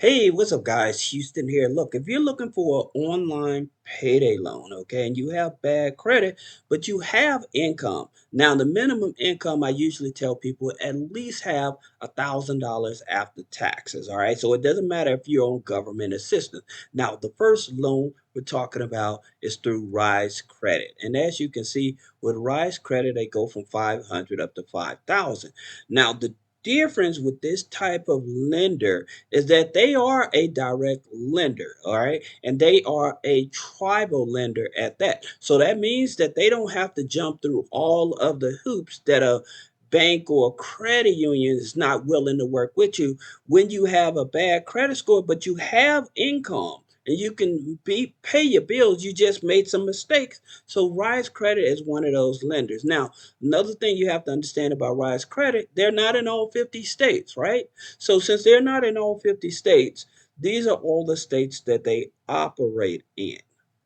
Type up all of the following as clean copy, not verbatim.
Hey, what's up, guys? Houston here. Look, if you're looking for an online payday loan, okay, and you have bad credit, but you have income. Now, the minimum income I usually tell people at least have $1,000 after taxes. All right, so it doesn't matter if you're on government assistance. Now, the first loan we're talking about is through Rise Credit, and as you can see, with Rise Credit, they go from 500 up to 5,000. Now, the difference with this type of lender is that they are a direct lender, all right? And they are a tribal lender at that. So that means that they don't have to jump through all of the hoops that a bank or credit union is not willing to work with you when you have a bad credit score, but you have income and you can pay your bills. You just made some mistakes. So Rise Credit is one of those lenders. Now, another thing you have to understand about Rise Credit, they're not in all 50 states, right? So since they're not in all 50 states, these are all the states that they operate in.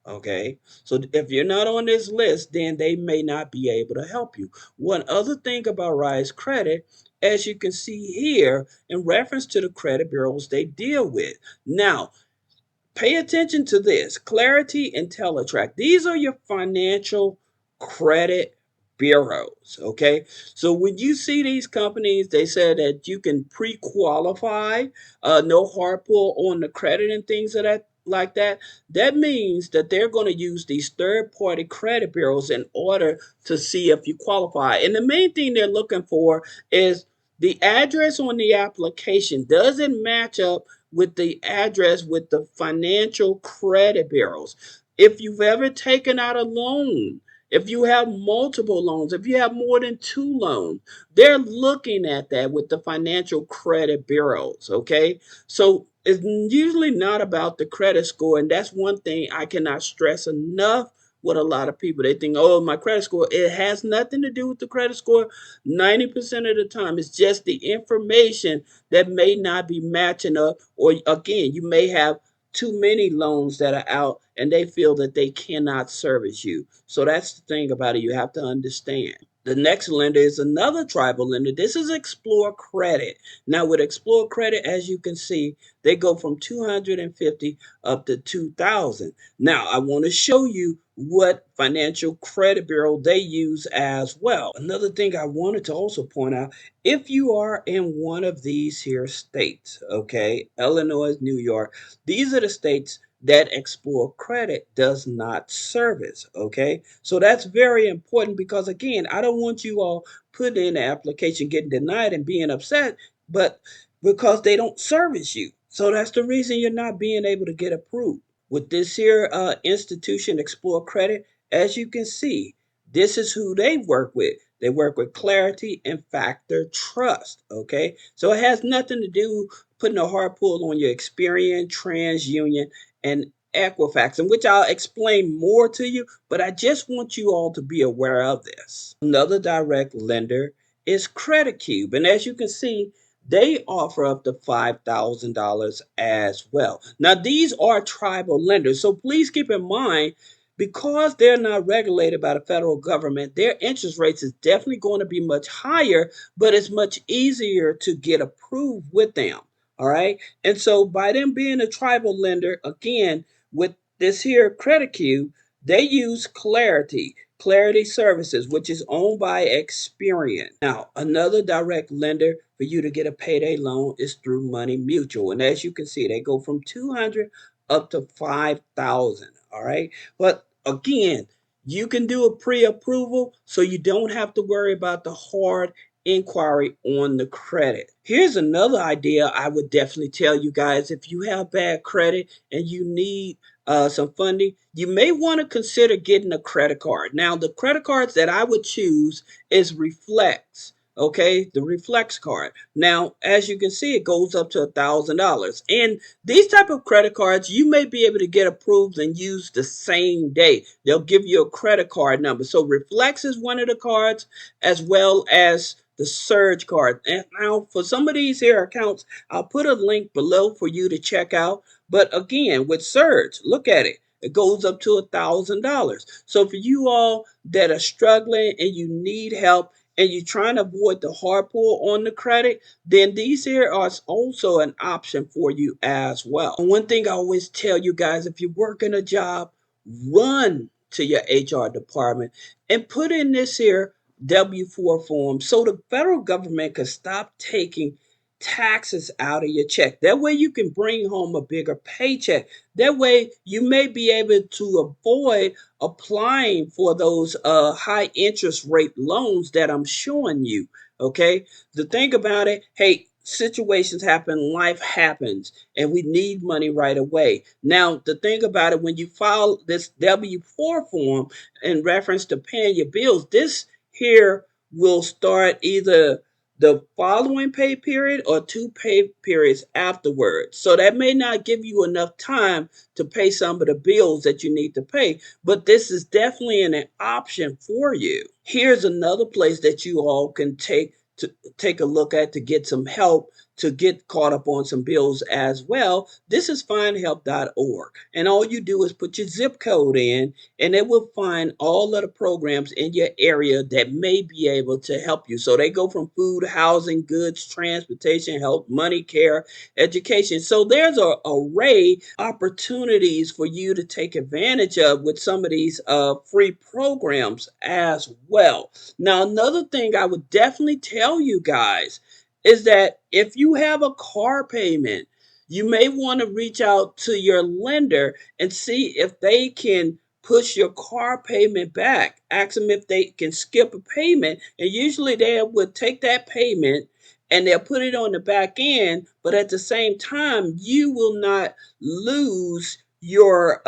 Okay. So if you're not on this list, then they may not be able to help you. One other thing about Rise Credit, as you can see here, in reference to the credit bureaus they deal with. Now, pay attention to this. Clarity and Teletrack. These are your financial credit bureaus. Okay. So when you see these companies, they said that you can pre-qualify, no hard pull on the credit and things of that like that. That means that they're going to use these third-party credit bureaus in order to see if you qualify. And the main thing they're looking for is the address on the application. Does it match up with the address with the financial credit bureaus? If you've ever taken out a loan, if you have multiple loans, if you have more than two loans, they're looking at that with the financial credit bureaus. Okay. So it's usually not about the credit score. And that's one thing I cannot stress enough with a lot of people. They think, oh, my credit score. It has nothing to do with the credit score. 90% of the time, it's just the information that may not be matching up, or again, you may have too many loans that are out and they feel that they cannot service you. So that's the thing about it, you have to understand. The next lender is another tribal lender. This is Explore Credit. Now, with Explore Credit, as you can see, they go from 250 up to 2,000. Now, I want to show you what financial credit bureau they use as well. Another thing I wanted to also point out, if you are in one of these here states, okay, Illinois, New York, these are the states that Explore Credit does not service, okay? So that's very important because, again, I don't want you all putting in an application, getting denied, and being upset, but because they don't service you. So that's the reason you're not being able to get approved. With this here institution, Explore Credit, as you can see, this is who they work with. They work with Clarity and Factor Trust. Okay, so it has nothing to do putting a hard pull on your Experian, TransUnion, and Equifax, in which I'll explain more to you. But I just want you all to be aware of this. Another direct lender is CreditCube, and as you can see, they offer up to $5,000 as well. Now, these are tribal lenders, so please keep in mind, because they're not regulated by the federal government, their interest rates is definitely going to be much higher, but it's much easier to get approved with them. All right. And so by them being a tribal lender, again, with this here credit cube, they use Clarity Services, which is owned by Experian. Now, another direct lender for you to get a payday loan is through MoneyMutual. And as you can see, they go from 200 up to 5,000. All right. But again, you can do a pre-approval so you don't have to worry about the hard inquiry on the credit. Here's another idea I would definitely tell you guys. If you have bad credit and you need some funding, you may want to consider getting a credit card. Now, the credit cards that I would choose is Reflex. Okay, the Reflex card. Now, as you can see, it goes up to $1,000. And these type of credit cards, you may be able to get approved and use the same day. They'll give you a credit card number. So Reflex is one of the cards, as well as the Surge card. And now for some of these here accounts, I'll put a link below for you to check out. But again, with Surge, look at it. It goes up to $1,000. So for you all that are struggling and you need help and you're trying to avoid the hard pull on the credit, then these here are also an option for you as well. And one thing I always tell you guys, if you're working a job, run to your HR department and put in this here W-4 form so the federal government can stop taking taxes out of your check. That way you can bring home a bigger paycheck. That way you may be able to avoid applying for those high interest rate loans that I'm showing you. Okay. The thing about it, hey, situations happen, life happens, and we need money right away. Now, the thing about it, when you file this W-4 form in reference to paying your bills, this here will start either the following pay period or two pay periods afterwards. So that may not give you enough time to pay some of the bills that you need to pay, but this is definitely an option for you. Here's another place that you all can take a look at to get some help to get caught up on some bills as well. This is findhelp.org. And all you do is put your zip code in, and it will find all of the programs in your area that may be able to help you. So they go from food, housing, goods, transportation, health, money, care, education. So there's an array of opportunities for you to take advantage of with some of these free programs as well. Now, another thing I would definitely tell you guys is that if you have a car payment, you may want to reach out to your lender and see if they can push your car payment back. Ask them if they can skip a payment, and usually they would take that payment and they'll put it on the back end, but at the same time, you will not lose your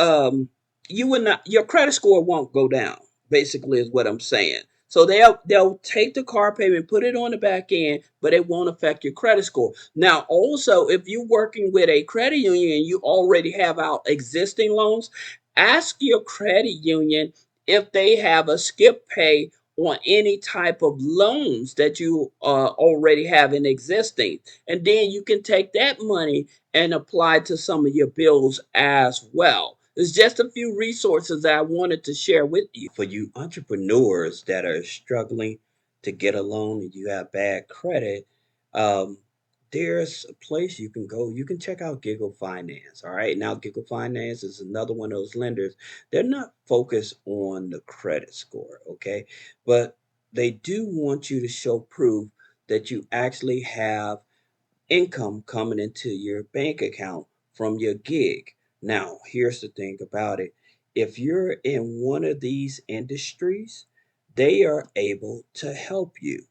credit score won't go down, basically is what I'm saying. So they'll take the car payment, put it on the back end, but it won't affect your credit score. Now, also, if you're working with a credit union and you already have out existing loans, ask your credit union if they have a skip pay on any type of loans that you already have in existing. And then you can take that money and apply to some of your bills as well. There's just a few resources that I wanted to share with you. For you entrepreneurs that are struggling to get a loan and you have bad credit, um, there's a place you can go. You can check out Giggle Finance. All right. Now, Giggle Finance is another one of those lenders. They're not focused on the credit score. Okay. But they do want you to show proof that you actually have income coming into your bank account from your gig. Now, here's the thing about it. If you're in one of these industries, they are able to help you.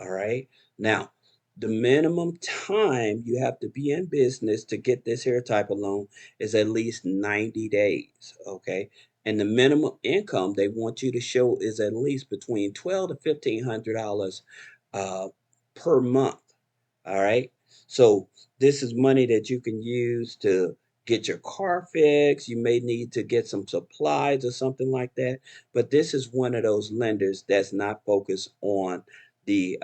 All right. Now, the minimum time you have to be in business to get this here type of loan is at least 90 days. Okay. And the minimum income they want you to show is at least between $12 to $1,500 uh, per month. All right. So this is money that you can use to get your car fixed. You may need to get some supplies or something like that. But this is one of those lenders that's not focused on the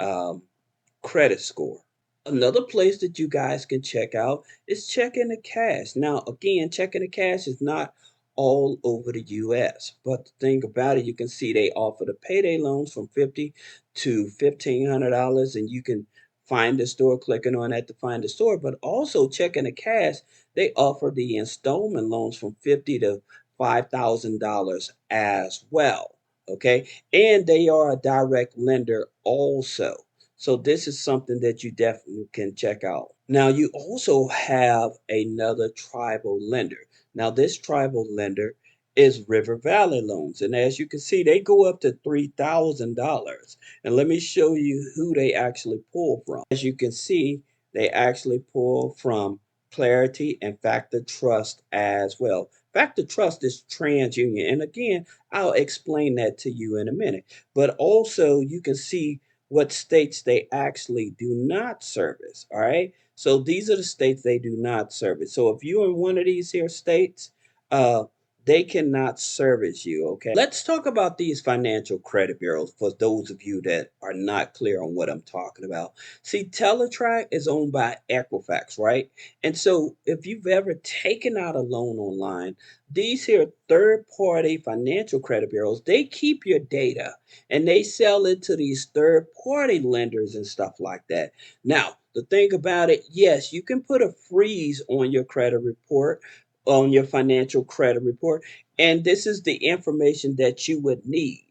credit score. Another place that you guys can check out is checking the cash. Now, again, checking the cash is not all over the US, but the thing about it, you can see they offer the payday loans from $50 to $1,500, and you can find the store clicking on that to find the store. But also checking the cash, they offer the installment loans from $50 to $5,000 as well. Okay, and they are a direct lender also. So this is something that you definitely can check out. Now you also have another tribal lender. Now this tribal lender is River Valley Loans. And as you can see, they go up to $3,000. And let me show you who they actually pull from. As you can see, they actually pull from Clarity and Factor Trust as well. Factor Trust is TransUnion. And again, I'll explain that to you in a minute. But also you can see what states they actually do not service. All right. So these are the states they do not service. So if you're in one of these here states, uh, they cannot service you. Okay. Let's talk about these financial credit bureaus for those of you that are not clear on what I'm talking about. See, Teletrack is owned by Equifax, right? And so if you've ever taken out a loan online, these here third party financial credit bureaus, they keep your data and they sell it to these third party lenders and stuff like that. Now, the thing about it, yes, you can put a freeze on your credit report, on your financial credit report. And this is the information that you would need.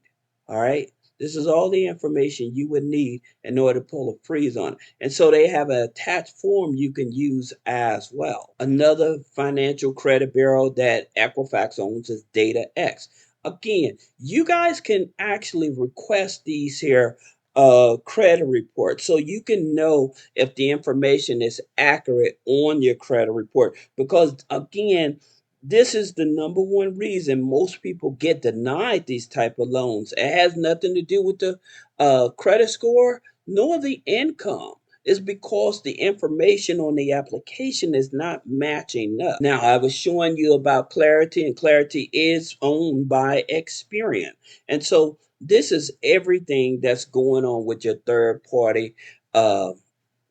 All right. This is all the information you would need in order to pull a freeze on it. And so they have an attached form you can use as well. Another financial credit bureau that Equifax owns is DataX. Again, you guys can actually request these here credit reports so you can know if the information is accurate on your credit report, because again, this is the number one reason most people get denied these type of loans. It has nothing to do with the credit score nor the income. It's because the information on the application is not matching up. Now, I was showing you about Clarity, and Clarity is owned by Experian. And so this is everything that's going on with your third party uh,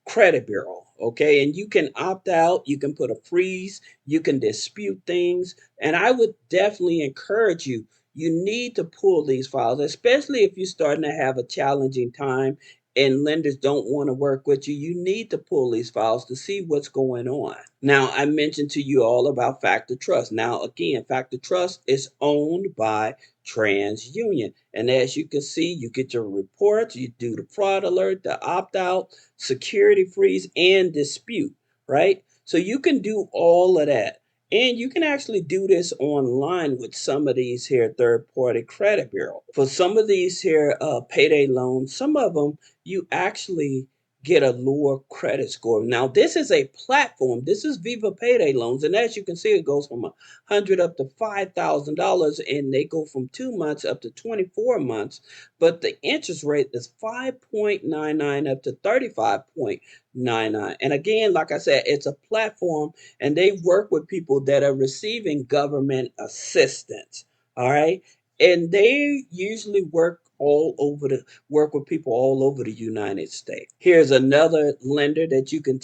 credit bureau. Okay. And you can opt out, you can put a freeze, you can dispute things. And I would definitely encourage you. You need to pull these files, especially if you're starting to have a challenging time and lenders don't want to work with you. You need to pull these files to see what's going on. Now, I mentioned to you all about Factor Trust. Now, again, Factor Trust is owned by TransUnion. And as you can see, you get your reports, you do the fraud alert, the opt out, security freeze, and dispute, right? So you can do all of that. And you can actually do this online with some of these here third party credit bureau. For some of these here payday loans, some of them you actually get a lower credit score. Now, this is a platform. This is Viva Payday Loans. And as you can see, it goes from 100 up to $5,000, and they go from 2 months up to 24 months. But the interest rate is 5.99 up to 35.99. And again, like I said, it's a platform and they work with people that are receiving government assistance. All right. And they usually work with people all over the United States. Here's another lender that you can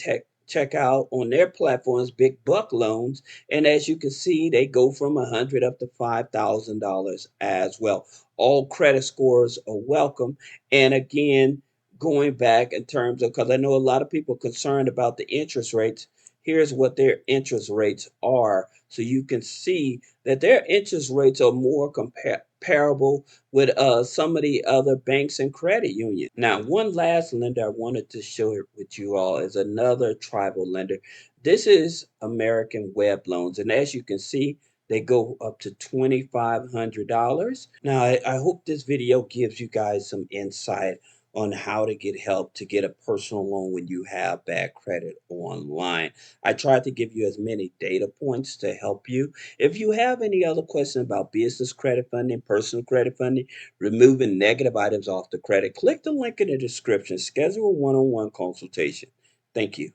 check out on their platforms, Big Buck Loans. And as you can see, they go from 100 up to $5,000 as well. All credit scores are welcome. And again, going back in terms of, because I know a lot of people are concerned about the interest rates, here's what their interest rates are. So you can see that their interest rates are more comparable with some of the other banks and credit unions. Now, one last lender I wanted to show it with you all is another tribal lender. This is American Web Loans. And as you can see, they go up to $2,500. Now, I hope this video gives you guys some insight on how to get help to get a personal loan when you have bad credit online. I tried to give you as many data points to help you. If you have any other questions about business credit funding, personal credit funding, removing negative items off the credit, click the link in the description, schedule a one-on-one consultation. Thank you.